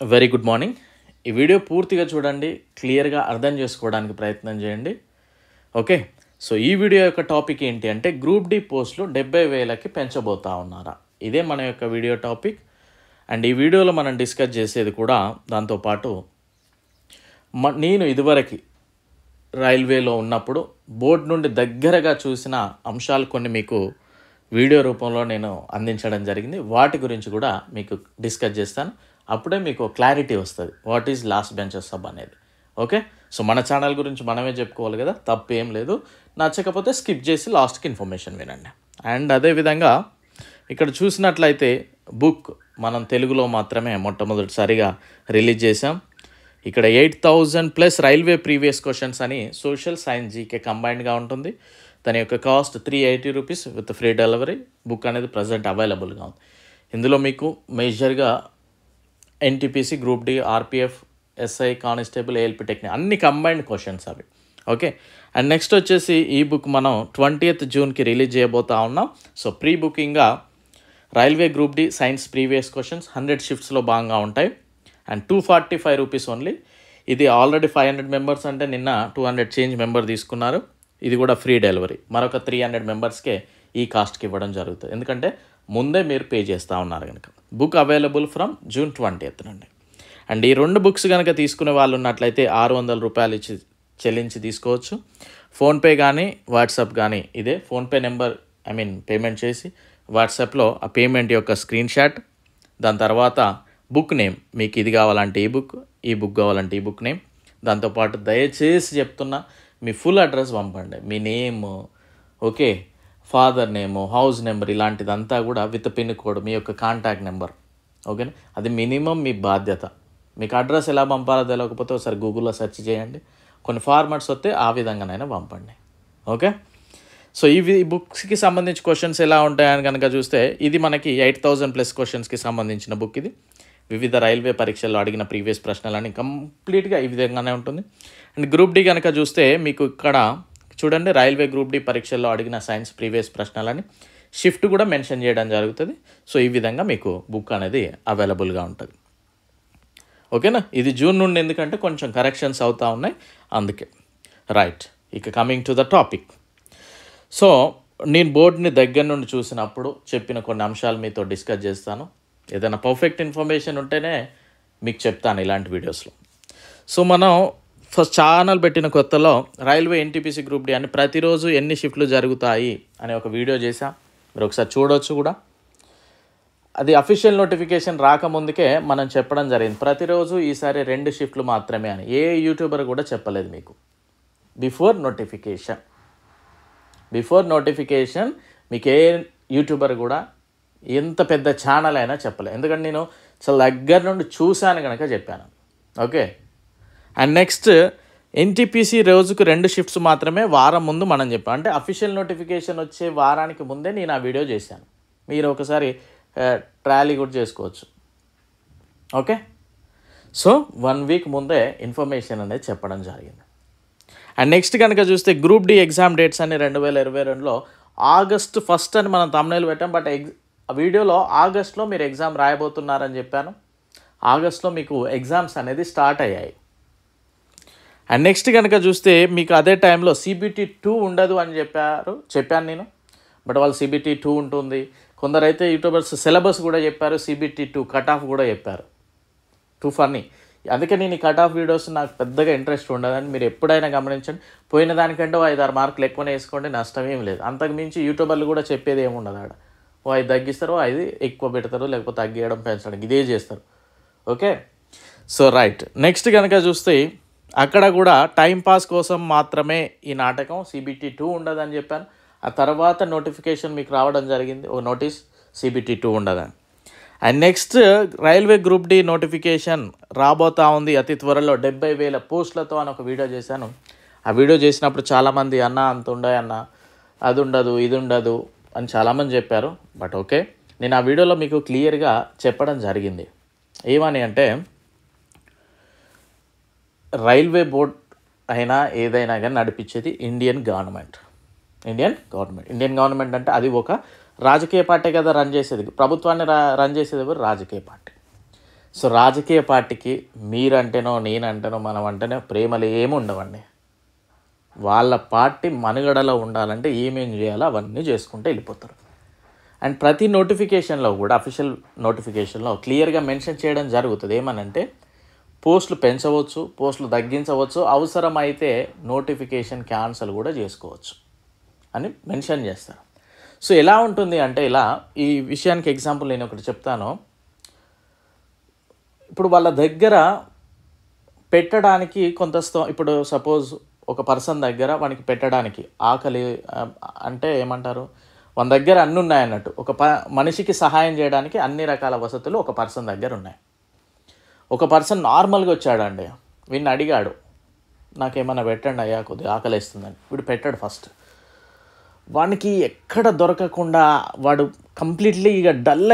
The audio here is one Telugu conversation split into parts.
Very good morning. ఈ వీడియో పూర్తిగా చూడండి, క్లియర్గా అర్థం చేసుకోవడానికి ప్రయత్నం చేయండి. ఓకే, సో ఈ వీడియో యొక్క టాపిక్ ఏంటి అంటే గ్రూప్ డి పోస్టులు 70,000కి పెంచబోతా ఉన్నారా, ఇదే మన యొక్క వీడియో టాపిక్. అండ్ ఈ వీడియోలో మనం డిస్కస్ చేసేది కూడా దాంతోపాటు నేను ఇదివరకు రైల్వేలో ఉన్నప్పుడు బోర్డు నుండి దగ్గరగా చూసిన అంశాలు కొన్ని మీకు వీడియో రూపంలో నేను అందించడం జరిగింది. వాటి గురించి కూడా మీకు డిస్కస్ చేస్తాను. అప్పుడే మీకు క్లారిటీ వస్తుంది what is lost benches sub అనేది. ఓకే, సో మన ఛానల్ గురించి మనమే చెప్పుకోవాలి కదా, తప్పు ఏం లేదు. నచ్చకపోతే స్కిప్ చేసి లాస్ట్కి ఇన్ఫర్మేషన్ వినండి. అండ్ అదేవిధంగా ఇక్కడ చూసినట్లయితే బుక్ మనం తెలుగులో మాత్రమే మొట్టమొదటిసారిగా రిలీజ్ చేసాం. ఇక్కడ 8,000+ రైల్వే ప్రీవియస్ క్వశ్చన్స్ అని సోషల్ సైన్స్ జీకే కంబైన్డ్గా ఉంటుంది. దాని యొక్క cost 380 rupees with free delivery. Book అనేది ప్రజెంట్ అవైలబుల్గా ఉంది. ఇందులో మీకు మేజర్గా NTPC, group D, RPF, SI, constable, ALP technic అన్ని కంబైన్డ్ క్వశ్చన్స్ అవి. ఓకే, అండ్ నెక్స్ట్ వచ్చేసి ఈ బుక్ మనం 20th జూన్కి రిలీజ్ చేయబోతా ఉన్నాం. సో ప్రీ బుకింగ్గా railway group D science previous questions 100 షిఫ్ట్స్లో బాగా ఉంటాయి. And 245 rupees only. ఇది ఆల్రెడీ 500 మెంబర్స్ అంటే నిన్న 200 చేంజ్ మెంబర్ తీసుకున్నారు. ఇది కూడా ఫ్రీ డెలివరీ. మరొక 300 మెంబర్స్కే ఈ కాస్ట్కి ఇవ్వడం జరుగుతుంది, ఎందుకంటే ముందే మీరు పే చేస్తూ ఉన్నారు కనుక. Book available from June 20th నుండి. అండ్ ఈ 2 బుక్స్ కనుక తీసుకునే వాళ్ళు ఉన్నట్లయితే 600 రూపాయలు ఇచ్చి చెల్లించి తీసుకోవచ్చు. ఫోన్పే కానీ వాట్సాప్ కానీ ఇదే ఫోన్పే నెంబర్ పేమెంట్ చేసి వాట్సాప్లో ఆ పేమెంట్ యొక్క స్క్రీన్ షాట్, దాని తర్వాత బుక్ నేమ్, మీకు ఇది కావాలంటే ఈ బుక్ కావాలంటే ఈ బుక్ నేమ్, దాంతోపాటు దయచేసి చెప్తున్నా మీ ఫుల్ అడ్రస్ పంపండి. మీ name, okay, father name, house number, ఇలాంటిదంతా కూడా విత్ పిన్ కోడ్, మీ యొక్క కాంటాక్ట్ నెంబర్. ఓకేనా, అది మినిమం మీ బాధ్యత. మీకు అడ్రస్ ఎలా పంపాలో తెలియకపోతే ఒకసారి గూగుల్లో సెర్చ్ చేయండి. కొన్ని ఫార్మాట్స్ వస్తే ఆ విధంగానైనా పంపండి. ఓకే, సో ఇవి బుక్స్కి సంబంధించి క్వశ్చన్స్ ఎలా ఉంటాయని కనుక చూస్తే ఇది మనకి 8,000+ క్వశ్చన్స్కి సంబంధించిన బుక్. ఇది వివిధ రైల్వే పరీక్షల్లో అడిగిన ప్రీవియస్ ప్రశ్నలని కంప్లీట్గా ఈ విధంగానే ఉంటుంది. అండ్ గ్రూప్ డి కనుక చూస్తే మీకు ఇక్కడ చూడండి, రైల్వే గ్రూప్ డి పరీక్షల్లో అడిగిన సైన్స్ ప్రీవియస్ ప్రశ్నలని షిఫ్ట్ కూడా మెన్షన్ చేయడం జరుగుతుంది. సో ఈ విధంగా మీకు బుక్ అనేది అవైలబుల్గా ఉంటుంది. ఓకేనా, ఇది జూన్ నుండి, ఎందుకంటే కొంచెం కరెక్షన్స్ అవుతూ ఉన్నాయి అందుకే. రైట్, ఇక coming to the topic. So నేను బోర్డుని దగ్గర నుండి చూసినప్పుడు చెప్పిన కొన్ని అంశాలు మీతో డిస్కస్ చేస్తాను. ఏదైనా పర్ఫెక్ట్ ఇన్ఫర్మేషన్ ఉంటేనే మీకు చెప్తాను ఇలాంటి వీడియోస్లో. సో మనం ఫస్ట్ ఛానల్ పెట్టిన కొత్తలో రైల్వే ఎన్టీపీసీ గ్రూప్ డి అని ప్రతిరోజు ఎన్ని షిఫ్ట్లు జరుగుతాయి అనే ఒక వీడియో చేశాం. మీరు ఒకసారి చూడవచ్చు కూడా. అది అఫీషియల్ నోటిఫికేషన్ రాకముందుకే మనం చెప్పడం జరిగింది, ప్రతిరోజు ఈసారి 2 షిఫ్ట్లు మాత్రమే అని. ఏ యూట్యూబర్ కూడా చెప్పలేదు మీకు. బిఫోర్ నోటిఫికేషన్ మీకు ఏ యూట్యూబర్ కూడా ఎంత పెద్ద ఛానల్ అయినా చెప్పలేదు, ఎందుకంటే నేను చాలా దగ్గర నుండి చూశాను కనుక చెప్పాను. ఓకే, అండ్ నెక్స్ట్ ఎన్టీపీసీ రోజుకు 2 షిఫ్ట్స్ మాత్రమే వారం ముందు మనం చెప్పాం. అంటే అఫీషియల్ నోటిఫికేషన్ వచ్చే వారానికి ముందే నేను ఆ వీడియో చేశాను. మీరు ఒకసారి ట్రాలీ కూడా చేసుకోవచ్చు. ఓకే, సో 1 వీక్ ముందే ఇన్ఫర్మేషన్ అనేది చెప్పడం జరిగింది. అండ్ నెక్స్ట్ కనుక చూస్తే గ్రూప్ డి ఎగ్జామ్ డేట్స్ అని 2022లో August 1st అని మనం thumbnail పెట్టాం. బట్ ఆ వీడియోలో ఆగస్ట్లో మీరు ఎగ్జామ్ రాయబోతున్నారని చెప్పాను. ఆగస్ట్లో మీకు ఎగ్జామ్స్ అనేది స్టార్ట్ అయ్యాయి. అండ్ నెక్స్ట్ కనుక చూస్తే మీకు అదే టైంలో CBT 2 ఉండదు అని చెప్పాను నేను. బట్ వాళ్ళు CBT 2 ఉంటుంది. కొందరైతే యూట్యూబర్స్ సిలబస్ కూడా చెప్పారు, CBT 2 కట్ ఆఫ్ కూడా చెప్పారు. Too funny. అందుకే నేను ఈ కట్ ఆఫ్ వీడియోస్ నాకు పెద్దగా ఇంట్రెస్ట్ ఉండదని మీరు ఎప్పుడైనా గమనించండి. పోయిన దానికంటే 5-6 మార్కులు ఎక్కువనే వేసుకోండి, నష్టం ఏం లేదు. అంతకు మించి యూట్యూబర్లు కూడా చెప్పేది ఏమి ఉండదు. ఆడ 5 తగ్గిస్తారు, 5 ఎక్కువ పెడతారు, లేకపోతే తగ్గియడం పెంచడం ఇదే చేస్తారు. Okay, so right. నెక్స్ట్ కనుక చూస్తే అక్కడ కూడా టైంపాస్ కోసం మాత్రమే ఈ నాటకం, CBT 2 ఉండదని చెప్పాను. ఆ తర్వాత నోటిఫికేషన్ మీకు రావడం జరిగింది, ఓ నోటీస్ CBT 2 ఉండదని. And next railway group D notification రాబోతా ఉంది అతి త్వరలో 70,000 పోస్టులతో అని ఒక వీడియో చేశాను. ఆ వీడియో చేసినప్పుడు చాలామంది అంత ఉండయన్న, అది ఉండదు ఇది ఉండదు అని చాలామంది చెప్పారు. బట్ ఓకే, నేను ఆ వీడియోలో మీకు క్లియర్గా చెప్పడం జరిగింది. ఏమని అంటే రైల్వే బోర్డ్ అయినా ఏదైనా కానీ నడిపించేది ఇండియన్ గవర్నమెంట్. ఇండియన్ గవర్నమెంట్ అంటే అది ఒక రాజకీయ పార్టీ కదా రన్ చేసేది. ప్రభుత్వాన్ని రన్ చేసేది ఎవరు? రాజకీయ పార్టీ. సో రాజకీయ పార్టీకి మీరంటేనో నేనంటేనో మనం అంటేనో ప్రేమలు ఏమి ఉండవండి. వాళ్ళ పార్టీ మనుగడలో ఉండాలంటే ఏమేం చేయాలో అవన్నీ చేసుకుంటూ వెళ్ళిపోతారు. అండ్ ప్రతి నోటిఫికేషన్లో కూడా అఫీషియల్ నోటిఫికేషన్లో క్లియర్గా మెన్షన్ చేయడం జరుగుతుంది. ఏమనంటే పోస్టులు పెంచవచ్చు, పోస్టులు తగ్గించవచ్చు, అవసరమైతే నోటిఫికేషన్ క్యాన్సిల్ కూడా చేసుకోవచ్చు అని మెన్షన్ చేస్తారు. సో ఎలా ఉంటుంది అంటే ఇలా, ఈ విషయానికి ఎగ్జాంపుల్ నేను ఒకటి చెప్తాను. ఇప్పుడు వాళ్ళ దగ్గర పెట్టడానికి కొంత ఇప్పుడు సపోజ్ ఒక పర్సన్ దగ్గర వానికి పెట్టడానికి ఆకలి అంటే ఏమంటారు, మన దగ్గర అన్నీ ఉన్నాయన్నట్టు. ఒక మనిషికి సహాయం చేయడానికి అన్ని రకాల వసతులు ఒక పర్సన్ దగ్గర ఉన్నాయి. ఒక పర్సన్ నార్మల్గా వచ్చాడండి, వీడిని అడిగాడు నాకేమన్నా పెట్టండి అయ్యా కొద్దిగా ఆకలిస్తుందని. వీడు పెట్టాడు ఫస్ట్. వానికి ఎక్కడ దొరకకుండా వాడు కంప్లీట్లీ ఇక డల్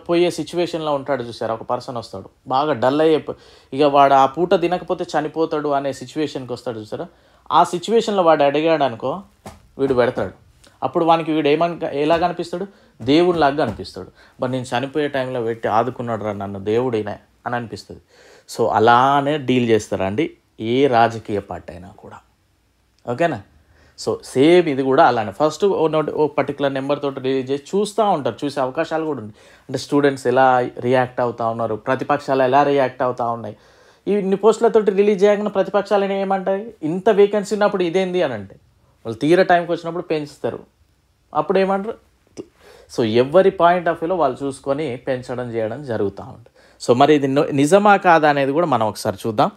పోయే సిచ్యువేషన్లో ఉంటాడు చూసారు. ఒక పర్సన్ వస్తాడు బాగా డల్ ఇక వాడు ఆ పూట తినకపోతే చనిపోతాడు అనే సిచ్యువేషన్కి వస్తాడు చూసారా. ఆ సిచ్యువేషన్లో వాడు అడిగాడు అనుకో, వీడు పెడతాడు. అప్పుడు వానికి వీడు ఎలా కనిపిస్తాడు, దేవుడిలాగా కనిపిస్తాడు. బట్ నేను చనిపోయే టైంలో పెట్టి ఆదుకున్నాడు రా నన్ను దేవుడినే అని అనిపిస్తుంది. సో అలానే డీల్ చేస్తారండి ఏ రాజకీయ పార్టీ అయినా కూడా. ఓకేనా. సో సేమ్ ఇది కూడా అలానే ఫస్ట్ ఓ పర్టికులర్ నెంబర్ తోటి రిలీజ్ చేసి చూస్తూ ఉంటారు. చూసే అవకాశాలు కూడా ఉంది. అంటే స్టూడెంట్స్ ఎలా రియాక్ట్ అవుతూ ఉన్నారు, ప్రతిపక్షాలు ఎలా రియాక్ట్ అవుతూ ఉన్నాయి. ఇన్ని పోస్టులతోటి రిలీజ్ చేయగానే ప్రతిపక్షాలు ఏమంటాయి, ఇంత వేకెన్సీ ఉన్నప్పుడు ఇదేంది అని అంటే వాళ్ళు తీర టైంకి వచ్చినప్పుడు పెంచుతారు. అప్పుడు ఏమంటారు. సో ఎవరి పాయింట్ ఆఫ్ వ్యూలో వాళ్ళు చూసుకొని పెంచడం చేయడం జరుగుతూ ఉంటుంది. సో మరి ఇది నిజమా కాదా అనేది కూడా మనం ఒకసారి చూద్దాం.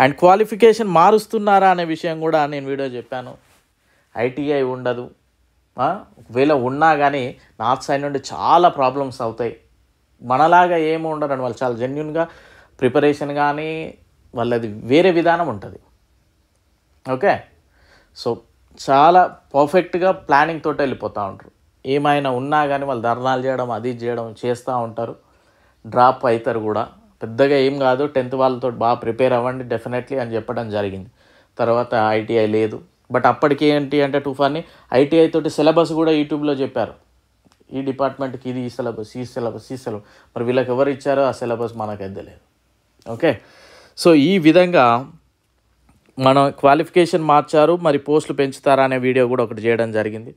అండ్ క్వాలిఫికేషన్ మారుస్తున్నారా అనే విషయం కూడా నేను వీడియో చెప్పాను. ఐటీఐ ఉండదు, ఒకవేళ ఉన్నా కానీ నార్త్ సైడ్ నుండి చాలా ప్రాబ్లమ్స్ అవుతాయి. మనలాగా ఏమి ఉండరండి, వాళ్ళు చాలా జెన్యున్గా ప్రిపరేషన్ కానీ వాళ్ళది వేరే విధానం ఉంటుంది. ఓకే. సో చాలా పర్ఫెక్ట్గా ప్లానింగ్ తోటి వెళ్ళిపోతూ ఉంటారు. ఏమైనా ఉన్నా కానీ వాళ్ళు ధర్నాలు చేయడం అది చేయడం చేస్తూ ఉంటారు. డ్రాప్ అవుతారు కూడా. పెద్దగా ఏం కాదు, 10th వాళ్ళతో బాగా ప్రిపేర్ అవ్వండి డెఫినెట్లీ అని చెప్పడం జరిగింది. తర్వాత ఐటీఐ లేదు. బట్ అప్పటికి ఏంటి అంటే తుఫాన్ని ఐటీఐ తోటి సిలబస్ కూడా యూట్యూబ్లో చెప్పారు. ఈ డిపార్ట్మెంట్కి ఇది ఈ సిలబస్ మరి వీళ్ళకి ఎవరు ఇచ్చారో ఆ సిలబస్ మనకు ఎద్దలేదు. ఓకే. సో ఈ విధంగా మనం క్వాలిఫికేషన్ మార్చారు, మరి పోస్టులు పెంచుతారా అనే వీడియో కూడా ఒకటి చేయడం జరిగింది.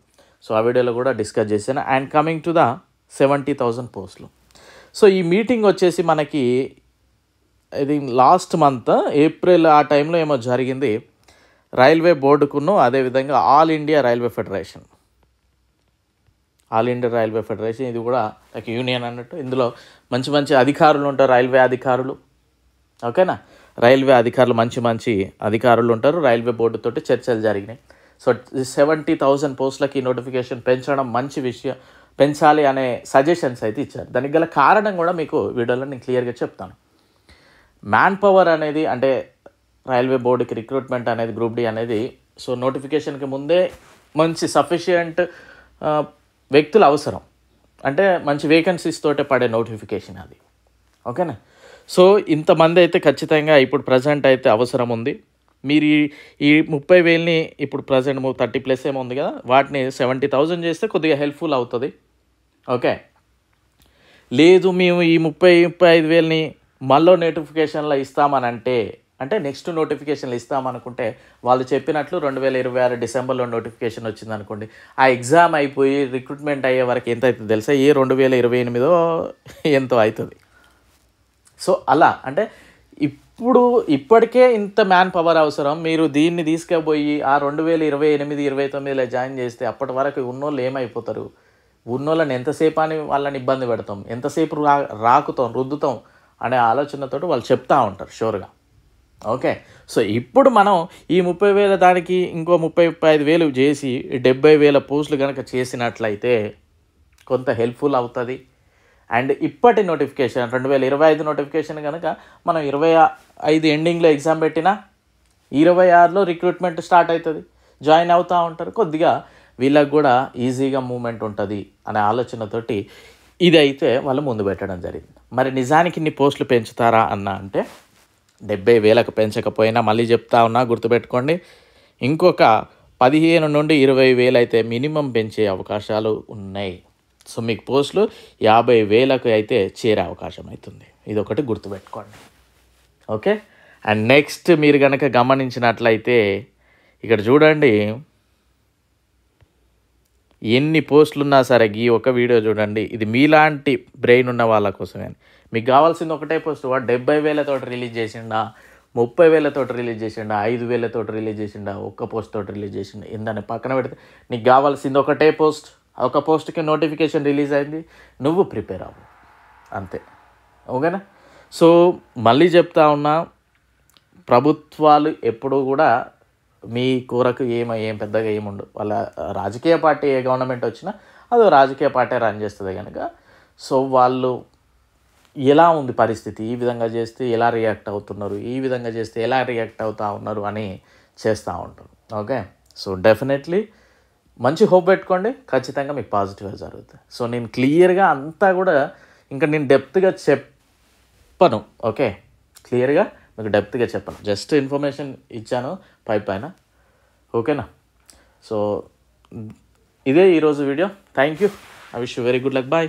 సో ఆ వీడియోలో కూడా డిస్కస్ చేశాను. అండ్ కమింగ్ టు ద 70,000 పోస్టులు. సో ఈ మీటింగ్ వచ్చేసి మనకి ఇది లాస్ట్ మంత్ ఏప్రిల్ ఆ టైంలో ఏమో జరిగింది. రైల్వే బోర్డుకును అదేవిధంగా ఆల్ ఇండియా రైల్వే ఫెడరేషన్ ఇది కూడా ఒక యూనియన్ అన్నట్టు. ఇందులో మంచి మంచి అధికారులు ఉంటారు, రైల్వే అధికారులు. ఓకేనా. రైల్వే అధికారులు మంచి అధికారులు ఉంటారు. రైల్వే బోర్డుతోటి చర్చలు జరిగినాయి. సో 70,000 పోస్టులకి నోటిఫికేషన్ పెంచడం మంచి విషయం, పెంచాలి అనే సజెషన్స్ అయితే ఇచ్చారు. దానికి గల కారణం కూడా మీకు వీడియోలో నేను క్లియర్గా చెప్తాను. మ్యాన్ పవర్ అనేది అంటే రైల్వే బోర్డుకి రిక్రూట్మెంట్ అనేది గ్రూప్ డి అనేది సో నోటిఫికేషన్కి ముందే మంచి సఫిషియంట్ వ్యక్తులు అవసరం. అంటే మంచి వేకెన్సీస్ తోటే పడే నోటిఫికేషన్ అది. ఓకేనా. సో ఇంతమంది అయితే ఖచ్చితంగా ఇప్పుడు ప్రజెంట్ అయితే అవసరం ఉంది. మీరు ఈ 30,000ని ఇప్పుడు ప్రజెంట్ 30+ ఏమో ఉంది కదా, వాటిని 70,000 చేస్తే కొద్దిగా హెల్ప్ఫుల్ అవుతుంది. ఓకే. లేదు మేము ఈ 30-35,000ని మళ్ళీ నోటిఫికేషన్లో ఇస్తామని అంటే నెక్స్ట్ నోటిఫికేషన్లు ఇస్తామనుకుంటే వాళ్ళు చెప్పినట్లు 2026 డిసెంబర్లో నోటిఫికేషన్ వచ్చింది అనుకోండి. ఆ ఎగ్జామ్ అయిపోయి రిక్రూట్మెంట్ అయ్యే వరకు ఎంత అవుతుంది తెలుసా, 2028 ఎంతో అవుతుంది. సో అలా అంటే ఇప్పటికే ఇంత మ్యాన్ పవర్ అవసరం. మీరు దీన్ని తీసుకుపోయి ఆ 2028-29లో జాయిన్ చేస్తే అప్పటి వరకు ఉన్నోళ్ళు ఏమైపోతారు, ఉన్నోళ్ళని ఎంతసేపు అని వాళ్ళని ఇబ్బంది పెడతాం, ఎంతసేపు రాకుతాం రుద్దుతాం అనే ఆలోచనతో వాళ్ళు చెప్తూ ఉంటారు షూర్గా. ఓకే. సో ఇప్పుడు మనం ఈ 30,000 దానికి ఇంకో 35,000 చేసి 70,000 పోస్టులు కనుక చేసినట్లయితే కొంత హెల్ప్ఫుల్ అవుతుంది. అండ్ ఇప్పటి నోటిఫికేషన్ 2025 నోటిఫికేషన్ కనుక మనం 25 ఎండింగ్లో ఎగ్జామ్ పెట్టినా 26లో రిక్రూట్మెంట్ స్టార్ట్ అవుతుంది, జాయిన్ అవుతూ ఉంటారు. కొద్దిగా వీళ్ళకి కూడా ఈజీగా మూమెంట్ ఉంటుంది అనే ఆలోచనతోటి ఇది అయితే వాళ్ళు ముందు పెట్టడం జరిగింది. మరి నిజానికి ఇన్ని పోస్టులు పెంచుతారా అంటే 70,000కు పెంచకపోయినా మళ్ళీ చెప్తా ఉన్నా గుర్తుపెట్టుకోండి, ఇంకొక 15 నుండి 20,000 అయితే మినిమం పెంచే అవకాశాలు ఉన్నాయి. సో మీకు పోస్టులు 50,000కు అయితే చేరే అవకాశం అవుతుంది. ఇది ఒకటి గుర్తుపెట్టుకోండి. ఓకే. అండ్ నెక్స్ట్ మీరు కనుక గమనించినట్లయితే ఇక్కడ చూడండి, ఎన్ని పోస్టులు ఉన్నా సరే ఈ ఒక వీడియో చూడండి. ఇది మీలాంటి బ్రెయిన్ ఉన్న వాళ్ళ కోసమే. మీకు కావాల్సింది ఒకటే పోస్ట్. వాడు 70,000 రిలీజ్ చేసిండా, 30,000 రిలీజ్ చేసిండా, 5,000 రిలీజ్ చేసిండా, ఒక్క పోస్ట్ తోటి రిలీజ్ చేసిండా, ఏందని పక్కన పెడితే నీకు కావాల్సింది ఒకటే పోస్ట్. ఒక పోస్ట్కి నోటిఫికేషన్ రిలీజ్ అయింది, నువ్వు ప్రిపేర్ అవ్వు అంతే. ఓకేనా? సో మళ్ళీ చెప్తా ఉన్నా, ప్రభుత్వాలు ఎప్పుడూ కూడా మీ కూరకు ఏం పెద్దగా ఏముండవు. వాళ్ళ రాజకీయ పార్టీ ఏ గవర్నమెంట్ వచ్చినా అదో రాజకీయ పార్టీ రన్ చేస్తుంది కనుక, సో వాళ్ళు ఎలా ఉంది పరిస్థితి, ఈ విధంగా చేస్తే ఎలా రియాక్ట్ అవుతున్నారు, ఈ విధంగా చేస్తే ఎలా రియాక్ట్ అవుతూ ఉన్నారు అని చేస్తూ ఉంటారు. ఓకే. సో డెఫినెట్లీ మంచి హోప్ పెట్టుకోండి, ఖచ్చితంగా మీకు పాజిటివ్గా జరుగుతుంది. సో నేను క్లియర్గా అంతా కూడా ఇంకా నేను డెప్త్గా చెప్పను. ఓకే, క్లియర్గా మీకు డెప్త్గా చెప్పను, జస్ట్ ఇన్ఫర్మేషన్ ఇచ్చాను పైన. ఓకేనా? సో ఇదే ఈరోజు video. Thank you. I wish you very good luck. Bye.